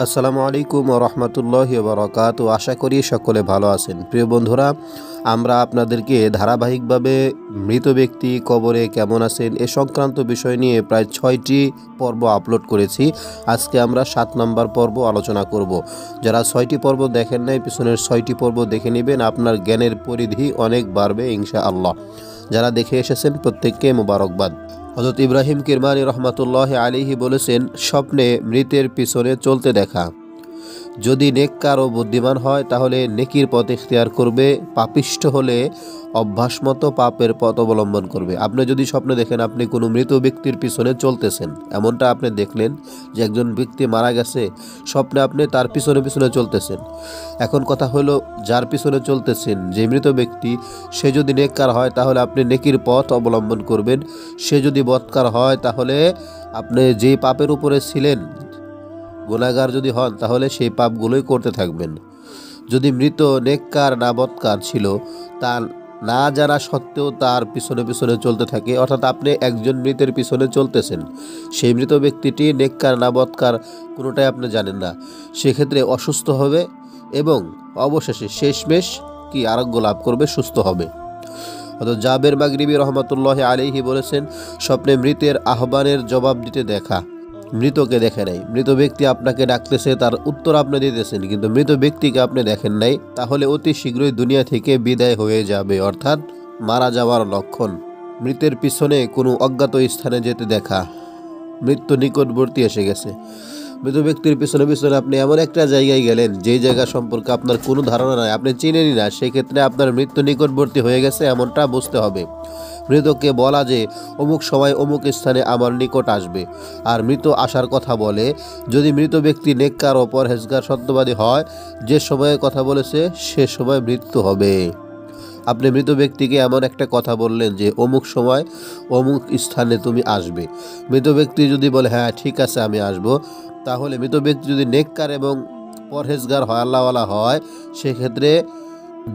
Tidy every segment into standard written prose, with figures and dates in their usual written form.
আসসালামু আলাইকুম ওয়া রাহমাতুল্লাহি ওয়া বারাকাতুহু। আশা করি সকলে ভালো আছেন। প্রিয় বন্ধুরা, আমরা আপনাদেরকে ধারাবাহিকভাবে মৃত ব্যক্তি কবরে কেমন আছেন এ সংক্রান্ত বিষয় নিয়ে প্রায় 6টি পর্ব আপলোড করেছি। আজকে আমরা 7 নম্বর পর্ব আলোচনা করব। যারা 6টি পর্ব দেখেন নাই, পিছনের 6টি পর্ব দেখে নেবেন, আপনার জ্ঞানের পরিধি অনেক বাড়বে ইনশাআল্লাহ। যারা দেখে এসেছেন প্রত্যেককে মোবারকবাদ। হযরত ইব্রাহিম কিরমানি রহমাতুল্লাহ আলাইহি বলেছেন, স্বপ্নে মৃতের পিছনে চলতে দেখা। যদি নেককার ও বুদ্ধিমান হয় তাহলে নেকির পথ ইখতিয়ার করবে, পাপিষ্ঠ হলে অভ্যাসমতো পাপের পথ অবলম্বন করবে। আপনি যদি স্বপ্নে দেখেন আপনি কোনো মৃত ব্যক্তির পিছনে চলতেছেন, এমনটা আপনি দেখলেন যে একজন ব্যক্তি মারা গেছে, স্বপ্নে আপনি তার পিছনে পিছনে চলতেছেন। এখন কথা হলো, যার পিছনে চলতেছেন যে মৃত ব্যক্তি, সে যদি নেককার হয় তাহলে আপনি নেকির পথ অবলম্বন করবেন। সে যদি বদকার হয় তাহলে আপনি যেই পাপের উপরে ছিলেন, গুনাহগার যদি হন, তাহলে সেই পাপগুলোই করতে থাকবেন। যদি মৃত নেককার না বদকার ছিল, তার না জানা সত্ত্বেও তার পিছনে পিছনে চলতে থাকে, অর্থাৎ আপনি একজন মৃতের পিছনে চলতেছেন, সেই মৃত ব্যক্তিটি নেককার না বদকার কোনোটাই আপনি জানেন না, সেক্ষেত্রে অসুস্থ হবে এবং অবশেষে শেষমেশ কি আরোগ্য লাভ করবে, সুস্থ হবে। অর্থাৎ জাবের মাগরিবি রহমাতুল্লাহ আলাইহি বলেছেন, স্বপ্নে মৃতের আহ্বানের জবাব দিতে দেখা। মৃতকে দেখে নাই, মৃত ব্যক্তি আপনাকে ডাকতেছে, তার উত্তর আপনি দিতেছেন, কিন্তু মৃত ব্যক্তিকে আপনি দেখেন নাই, তাহলে অতি শীঘ্রই দুনিয়া থেকে বিদায় হয়ে যাবে, অর্থাৎ মারা যাওয়ার লক্ষণ। মৃতের পিছনে কোনো অজ্ঞাত স্থানে যেতে দেখা, মৃত্যু নিকটবর্তী এসে গেছে। মৃত ব্যক্তির পিছনে পিছনে আপনি এমন একটা জায়গায় গেলেন যেই জায়গা সম্পর্কে আপনার কোনো ধারণা নাই, আপনি চিনেনই না, সেক্ষেত্রে আপনার মৃত্যু নিকটবর্তী হয়ে গেছে, এমনটা বুঝতে হবে। মৃতকে বলা যে অমুক সময় অমুক স্থানে আমার নিকট আসবে, আর মৃত আসার কথা বলে। যদি মৃত ব্যক্তি নেককার ও পরহেজগার সত্যবাদী হয়, যে সময়ে কথা বলেছে সে সময় মৃত্যু হবে। আপনি মৃত ব্যক্তিকে এমন একটা কথা বললেন যে অমুক সময় অমুক স্থানে তুমি আসবে। মৃত ব্যক্তি যদি বলে হ্যাঁ ঠিক আছে আমি আসব, তাহলে মৃত ব্যক্তি যদি নেককার এবং পরহেজগার হয়, আল্লাহওয়ালা হয়, সেক্ষেত্রে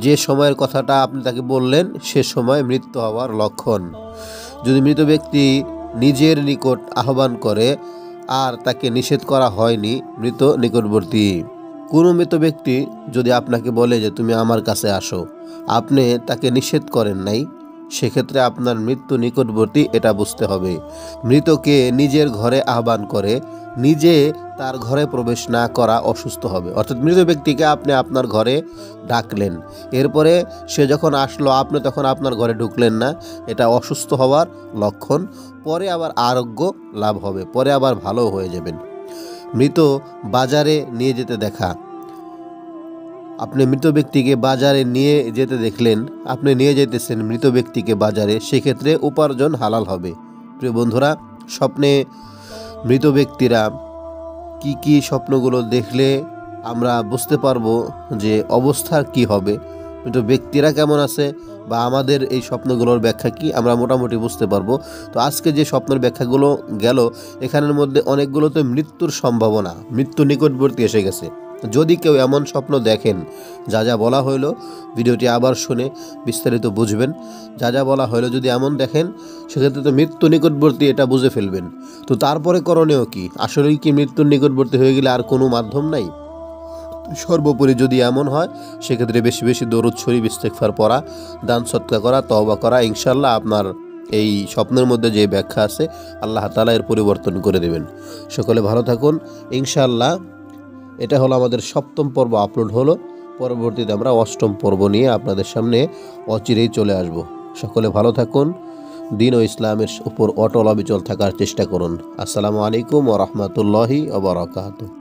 যে সময়ের কথাটা আপনি তাকে বললেন সে সময় মৃত্যু হওয়ার লক্ষণ। যদি মৃত ব্যক্তি নিজের নিকট আহ্বান করে আর তাকে নিষেধ করা হয়নি, মৃত নিকটবর্তী। কোনো মৃত ব্যক্তি যদি আপনাকে বলে যে তুমি আমার কাছে আসো, আপনি তাকে নিষেধ করেন নাই, সেক্ষেত্রে আপনার মৃত্যু নিকটবর্তী, এটা বুঝতে হবে। মৃতকে নিজের ঘরে আহ্বান করে নিজে তার ঘরে প্রবেশ না করা অসুস্থ হবে। অর্থাৎ মৃত ব্যক্তিকে আপনি আপনার ঘরে ডাকলেন, এরপরে সে যখন আসলো আপনি তখন আপনার ঘরে ঢুকলেন না, এটা অসুস্থ হওয়ার লক্ষণ। পরে আবার আরোগ্য লাভ হবে, পরে আবার ভালো হয়ে যাবেন। মৃত বাজারে নিয়ে যেতে দেখা। আপনি মৃত ব্যক্তিকে বাজারে নিয়ে যেতে দেখলেন, আপনি নিয়ে যেতেছেন মৃত ব্যক্তিকে বাজারে, সেক্ষেত্রে উপার্জন হালাল হবে। প্রিয় বন্ধুরা, স্বপ্নে মৃত ব্যক্তিরা কি কি স্বপ্নগুলো দেখলে আমরা বুঝতে পারবো যে অবস্থার কি হবে, মৃত ব্যক্তিরা কেমন আছে, বা আমাদের এই স্বপ্নগুলোর ব্যাখ্যা কি, আমরা মোটামুটি বুঝতে পারবো। তো আজকে যে স্বপ্নের ব্যাখ্যাগুলো গেল, এখানের মধ্যে অনেকগুলোতে মৃত্যুর সম্ভাবনা, মৃত্যু নিকটবর্তী এসে গেছে। যদি কেউ এমন স্বপ্ন দেখেন, যা যা বলা হইলো, ভিডিওটি আবার শুনে বিস্তারিত বুঝবেন। যা যা বলা হইলো যদি এমন দেখেন, সেক্ষেত্রে তো মৃত্যু নিকটবর্তী, এটা বুঝে ফেলবেন। তো তারপরে করণীয় কি? আসলেই কি মৃত্যুর নিকটবর্তী হয়ে গেলে আর কোনো মাধ্যম নাই? সর্বোপরি যদি এমন হয়, সেক্ষেত্রে বেশি বেশি দরুদ শরীফ ইস্তেগফার পড়া, দান সদকা করা, তওবা করা, ইনশাআল্লাহ আপনার এই স্বপ্নের মধ্যে যে ব্যাখ্যা আছে আল্লাহ তাআলা এর পরিবর্তন করে দেবেন। সকলে ভালো থাকুন ইনশাআল্লাহ। এটা হলো আমাদের 7ম পর্ব আপলোড হলো। পরবর্তীতে আমরা 8ম পর্ব নিয়ে আপনাদের সামনে অচিরেই চলে আসব। সকলে ভালো থাকুন, দ্বীন ও ইসলামের উপর অটল অবিচল থাকার চেষ্টা করুন। আসসালামু আলাইকুম ওয়া রাহমাতুল্লাহি ওয়া বারাকাতুহু।